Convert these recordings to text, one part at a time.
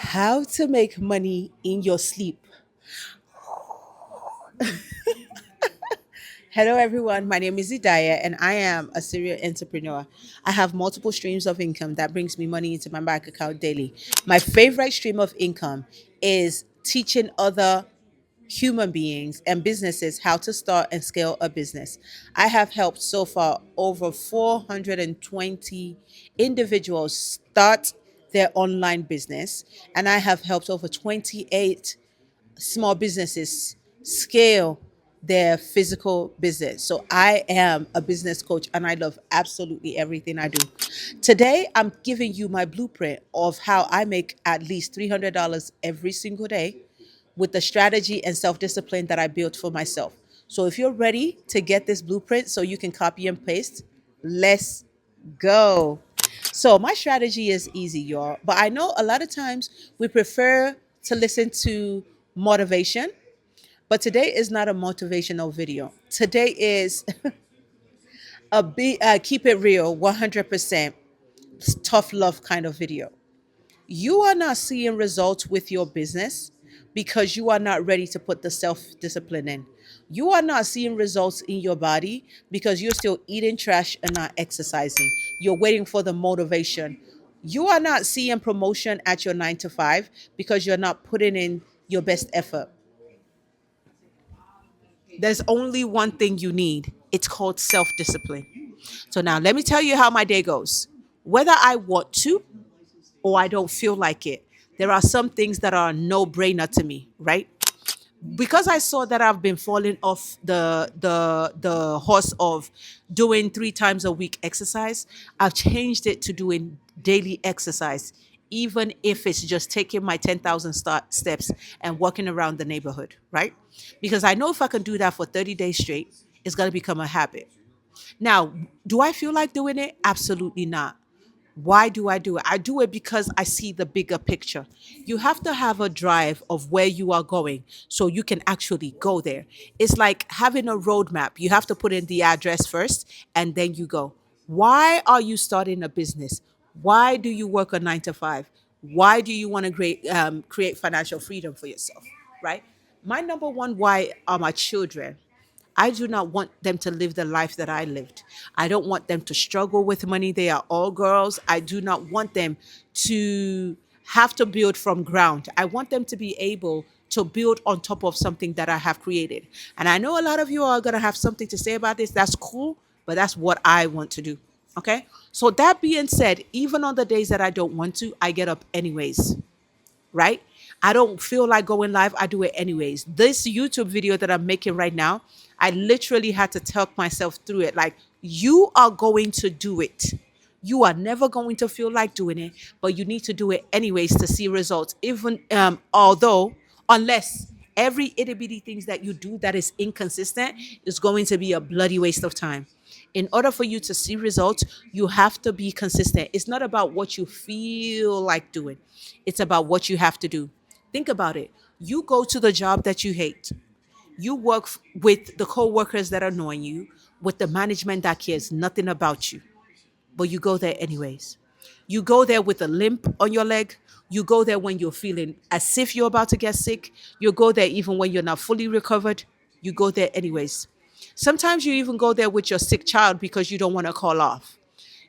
How to make money in your sleep. Hello, everyone. My name is Idayat, and I am a serial entrepreneur. I have multiple streams of income that brings me money into my bank account daily. My favorite stream of income is teaching other human beings and businesses how to start and scale a business. I have helped so far over 420 individuals start their online business, and I have helped over 28 small businesses scale their physical business. So I am a business coach and I love absolutely everything I do. Today, I'm giving you my blueprint of how I make at least $300 every single day with the strategy and self discipline that I built for myself. So if you're ready to get this blueprint so you can copy and paste, let's go. So my strategy is easy, y'all. But I know a lot of times we prefer to listen to motivation, but today is not a motivational video. Today is keep it real, 100% tough love kind of video. You are not seeing results with your business because you are not ready to put the self discipline in. You are not seeing results in your body because you're still eating trash and not exercising. You're waiting for the motivation. You are not seeing promotion at your 9 to 5 because you're not putting in your best effort. There's only one thing you need. It's called self discipline. So now let me tell you how my day goes. Whether I want to or I don't feel like it, there are some things that are no brainer to me, right? Because I saw that I've been falling off the horse of doing 3 times a week exercise, I've changed it to doing daily exercise, even if it's just taking my 10,000 steps and walking around the neighborhood, right? Because I know if I can do that for 30 days straight, it's going to become a habit. Now, do I feel like doing it? Absolutely not. Why do I do it? I do it because I see the bigger picture. You have to have a drive of where you are going so you can actually go there. It's like having a roadmap. You have to put in the address first and then you go. Why are you starting a business? Why do you work a 9 to 5? Why do you want to create financial freedom for yourself? Right? My number one why are my children. I do not want them to live the life that I lived. I don't want them to struggle with money. They are all girls. I do not want them to have to build from ground. I want them to be able to build on top of something that I have created. And I know a lot of you are going to have something to say about this. That's cool, but that's what I want to do. Okay? So that being said, even on the days that I don't want to, I get up anyways, right? I don't feel like going live. I do it anyways. This YouTube video that I'm making right now, I literally had to talk myself through it. Like, you are going to do it. You are never going to feel like doing it, but you need to do it anyways to see results. Even although, unless every itty bitty things that you do that is inconsistent is going to be a bloody waste of time. In order for you to see results, you have to be consistent. It's not about what you feel like doing, it's about what you have to do. Think about it. You go to the job that you hate, you work with the co-workers that annoy you, with the management that cares nothing about you, but you go there anyways. You go there with a limp on your leg. You go there when you're feeling as if you're about to get sick. You go there even when you're not fully recovered. You go there anyways. Sometimes you even go there with your sick child because you don't want to call off.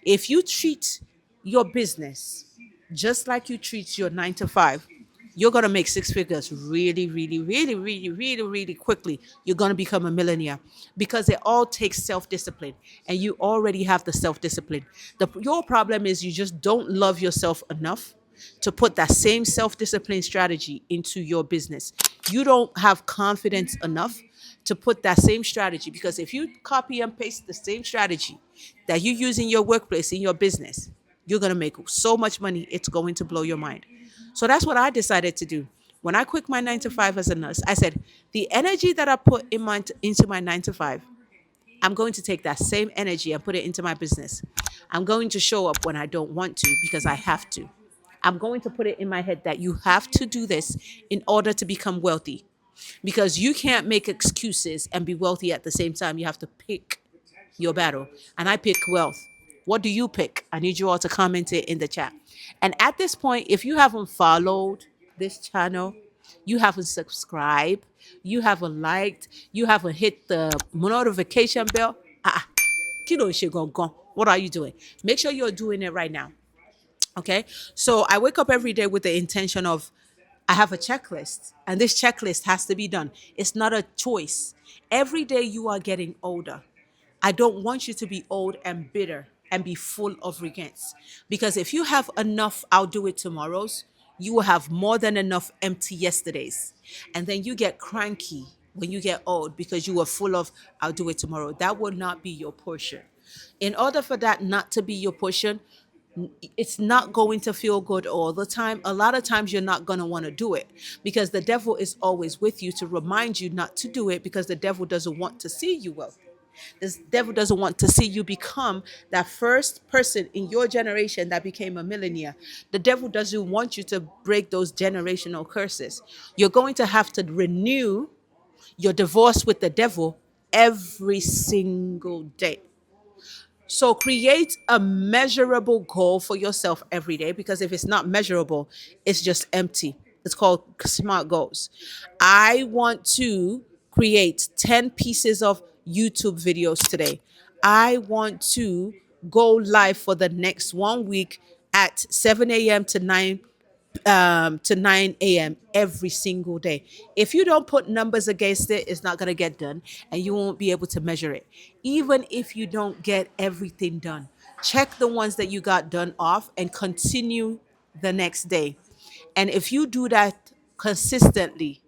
If you treat your business just like you treat your 9 to 5, you're going to make 6 figures really, really, really, really, really, really quickly. You're going to become a millionaire because it all takes self discipline, and you already have the self discipline. Your problem is you just don't love yourself enough to put that same self discipline strategy into your business. You don't have confidence enough to put that same strategy, because if you copy and paste the same strategy that you use in your workplace, in your business, you're going to make so much money, it's going to blow your mind. So that's what I decided to do. When I quit my 9 to 5 as a nurse, I said, the energy that I put into my 9 to 5, I'm going to take that same energy and put it into my business. I'm going to show up when I don't want to because I have to. I'm going to put it in my head that you have to do this in order to become wealthy, because you can't make excuses and be wealthy at the same time. You have to pick your battle. And I pick wealth. What do you pick? I need you all to comment it in the chat. And at this point, if you haven't followed this channel, you haven't subscribed, you haven't liked, you haven't hit the notification bell, kilo gone. What are you doing? Make sure you're doing it right now. Okay. So I wake up every day with the intention of I have a checklist, and this checklist has to be done. It's not a choice. Every day you are getting older. I don't want you to be old and bitter and be full of regrets. Because if you have enough, I'll do it tomorrows, you will have more than enough empty yesterdays. And then you get cranky when you get old because you were full of, I'll do it tomorrow. That will not be your portion. In order for that not to be your portion, it's not going to feel good all the time. A lot of times you're not going to want to do it because the devil is always with you to remind you not to do it because the devil doesn't want to see you well. This devil doesn't want to see you become that first person in your generation that became a millionaire. The devil doesn't want you to break those generational curses. You're going to have to renew your divorce with the devil every single day. So create a measurable goal for yourself every day because if it's not measurable, it's just empty. It's called smart goals. I want to create 10 pieces of YouTube videos today. I want to go live for the next 1 week at 7 a.m. to 9 a.m. every single day. If you don't put numbers against it, it's not going to get done and you won't be able to measure it. Even if you don't get everything done, check the ones that you got done off and continue the next day. And if you do that consistently,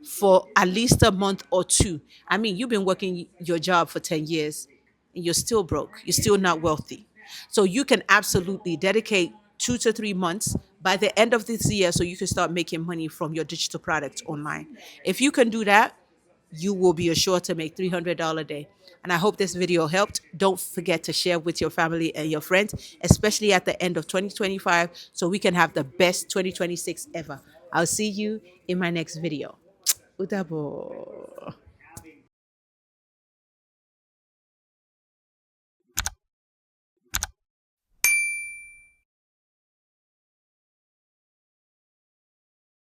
for at least a month or two. I mean, you've been working your job for 10 years and you're still broke. You're still not wealthy. So you can absolutely dedicate 2 to 3 months by the end of this year so you can start making money from your digital products online. If you can do that, you will be assured to make $300 a day. And I hope this video helped. Don't forget to share with your family and your friends, especially at the end of 2025, so we can have the best 2026 ever. I'll see you in my next video. Udabo.